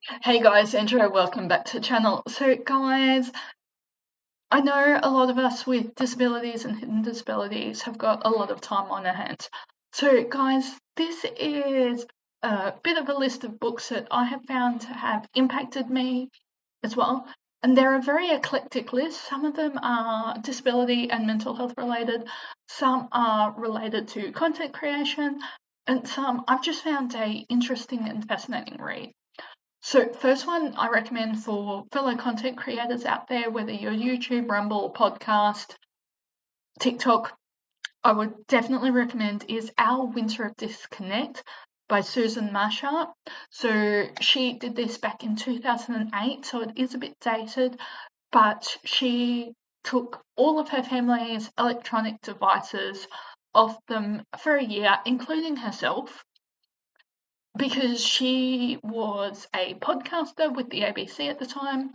Hey guys, Andrea, welcome back to the channel. So guys, I know a lot of us with disabilities and hidden disabilities have got a lot of time on our hands. So guys, this is a bit of a list of books that I have found to have impacted me as well. And they're a very eclectic list. Some of them are disability and mental health related, some are related to content creation, and some I've just found a interesting and fascinating read. So first one I recommend for fellow content creators out there, whether you're YouTube, Rumble, podcast, TikTok, I would definitely recommend is Our Winter of Disconnect by Susan Marshall. So she did this back in 2008, so it is a bit dated, but she took all of her family's electronic devices off them for a year, including herself, because she was a podcaster with the ABC at the time,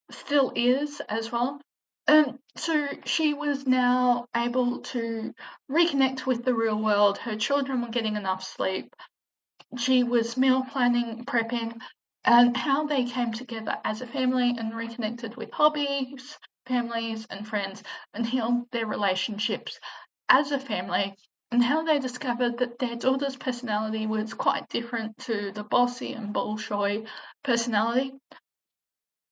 still is as well. So she was now able to reconnect with the real world. Her children were getting enough sleep. She was meal planning, prepping, and how they came together as a family and reconnected with hobbies, families, and friends, and healed their relationships as a family, and how they discovered that their daughter's personality was quite different to the bossy and bolshoi personality.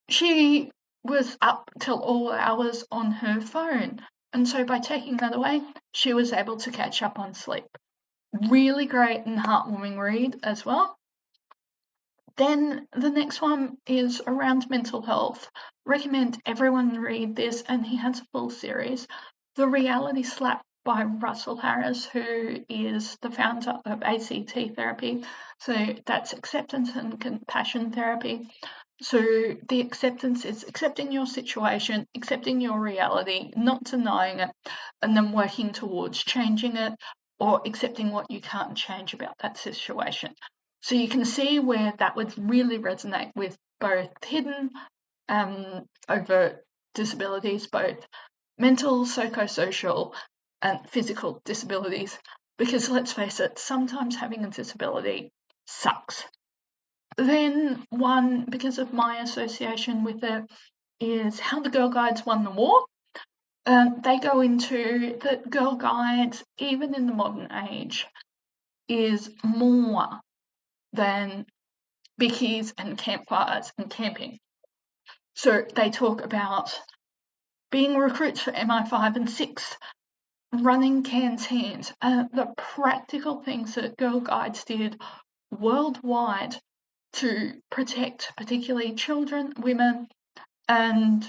She was up till all hours on her phone, and so by taking that away, she was able to catch up on sleep. Really great and heartwarming read as well. Then the next one is around mental health. Recommend everyone read this, and he has a full series. The Reality Slap by Russell Harris, who is the founder of ACT therapy. So that's acceptance and compassion therapy. So the acceptance is accepting your situation, accepting your reality, not denying it, and then working towards changing it or accepting what you can't change about that situation. So you can see where that would really resonate with both hidden, overt disabilities, both mental, psychosocial, and physical disabilities. Because let's face it, sometimes having a disability sucks. Then one, because of my association with it, is How the Girl Guides Won the War. They go into that Girl Guides, even in the modern age, is more than bickies and campfires and camping. So they talk about being recruits for MI5 and 6, running canteens, the practical things that Girl Guides did worldwide to protect particularly children, women, and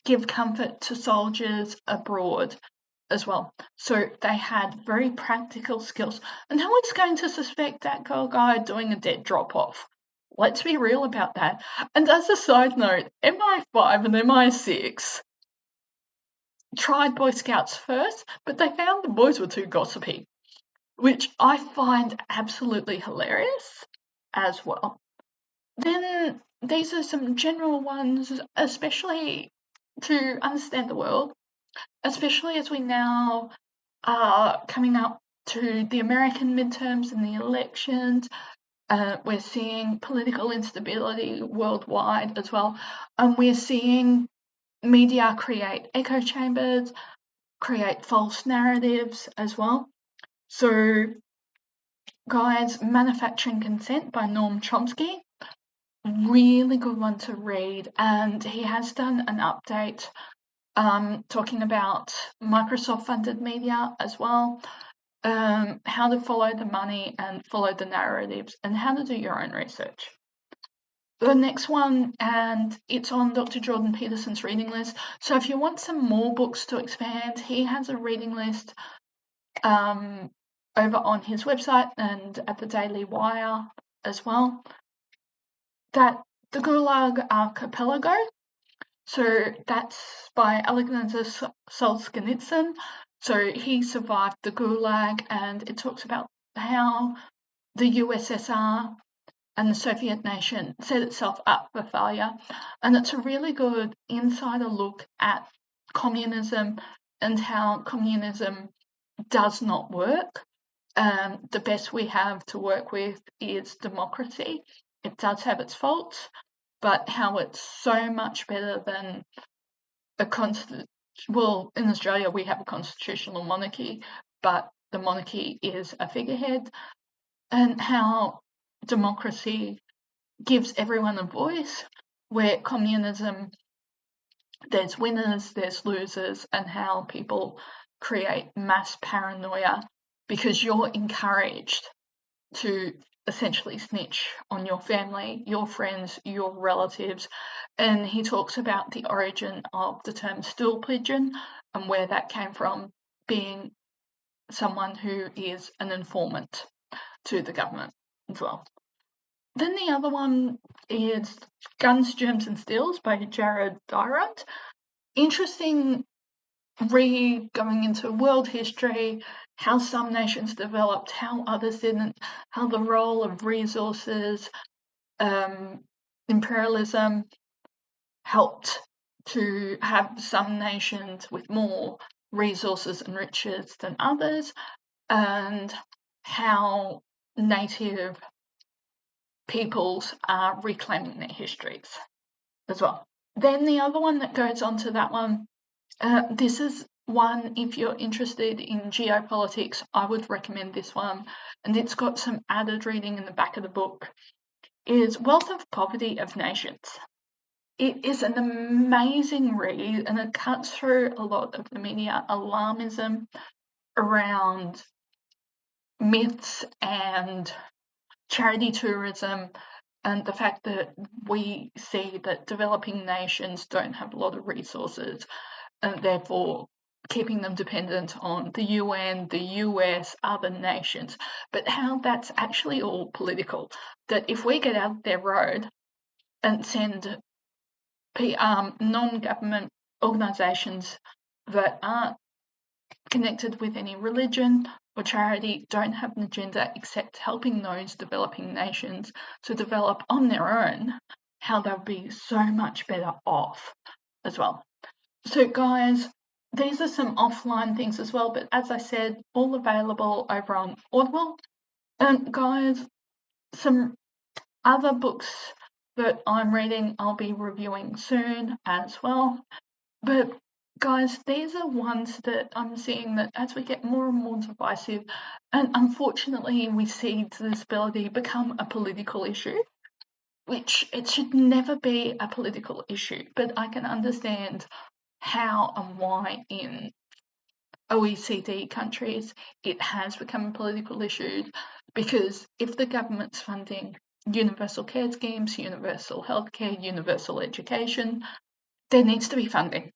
give comfort to soldiers abroad as well. So they had very practical skills. And who is going to suspect that Girl Guide doing a dead drop off? Let's be real about that. And as a side note, MI5 and MI6 tried Boy Scouts first, but they found the boys were too gossipy, which I find absolutely hilarious as well. Then these are some general ones, especially to understand the world, especially as we now are coming up to the American midterms and the elections. We're seeing political instability worldwide as well, and we're seeing media create echo chambers, create false narratives as well. So, guys, Manufacturing Consent by Noam Chomsky, really good one to read, and he has done an update talking about Microsoft funded media as well, how to follow the money and follow the narratives, and how to do your own research. The next one, and it's on Dr. Jordan Peterson's reading list. So if you want some more books to expand, he has a reading list over on his website and at the Daily Wire as well. That the Gulag Archipelago. So that's by Alexander Solzhenitsyn. So he survived the Gulag, and it talks about how the USSR and the Soviet nation set itself up for failure. And it's a really good insider look at communism and how communism does not work. The best we have to work with is democracy. it does have its faults, but how it's so much better than well, in Australia we have a constitutional monarchy, but the monarchy is a figurehead, and how democracy gives everyone a voice, where communism, there's winners, there's losers, and how people create mass paranoia because you're encouraged to essentially snitch on your family, your friends, your relatives. And he talks about the origin of the term stool pigeon and where that came from, being someone who is an informant to the government as well. Then the other one is Guns, Germs and Steels by Jared Diamond. Interesting read going into world history, how some nations developed, how others didn't, how the role of resources, imperialism helped to have some nations with more resources and riches than others, and how native peoples are reclaiming their histories as well. Then the other one that goes on to that one, this is one, if you're interested in geopolitics, I would recommend this one, and it's got some added reading in the back of the book, is Wealth of Poverty of Nations. It is an amazing read, and it cuts through a lot of the media alarmism around myths and charity tourism, and the fact that we see that developing nations don't have a lot of resources, and therefore keeping them dependent on the UN, the US, other nations, but how that's actually all political. That if we get out their road and send non-government organisations that aren't connected with any religion or charity, don't have an agenda except helping those developing nations to develop on their own, how they'll be so much better off as well. So guys, these are some offline things as well, but as I said, all available over on Audible. And guys, some other books that I'm reading, I'll be reviewing soon as well. But guys, these are ones that I'm seeing that as we get more and more divisive, and unfortunately we see disability become a political issue, which it should never be a political issue, but I can understand how and why in OECD countries it has become a political issue, because if the government's funding universal care schemes, universal healthcare, universal education, there needs to be funding.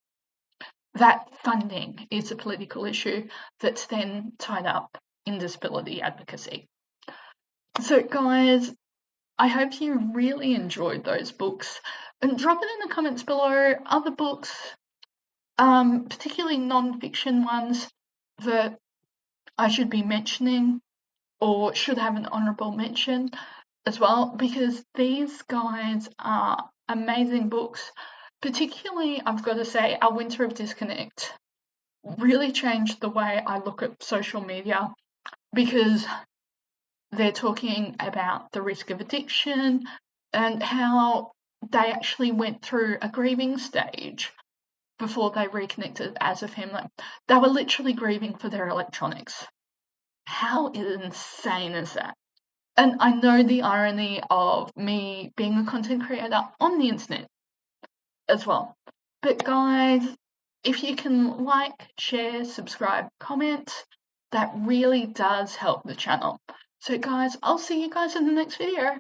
That funding is a political issue that's then tied up in disability advocacy. So guys, I hope you really enjoyed those books, and drop it in the comments below other books, particularly non-fiction ones that I should be mentioning or should have an honourable mention as well, because these guys are amazing books. Particularly, I've got to say, Our Winter of Disconnect really changed the way I look at social media, because they're talking about the risk of addiction and how they actually went through a grieving stage before they reconnected as a family. They were literally grieving for their electronics. How insane is that? And I know the irony of me being a content creator on the internet as well. But guys, if you can like, share, subscribe, comment, that really does help the channel. So guys, I'll see you guys in the next video.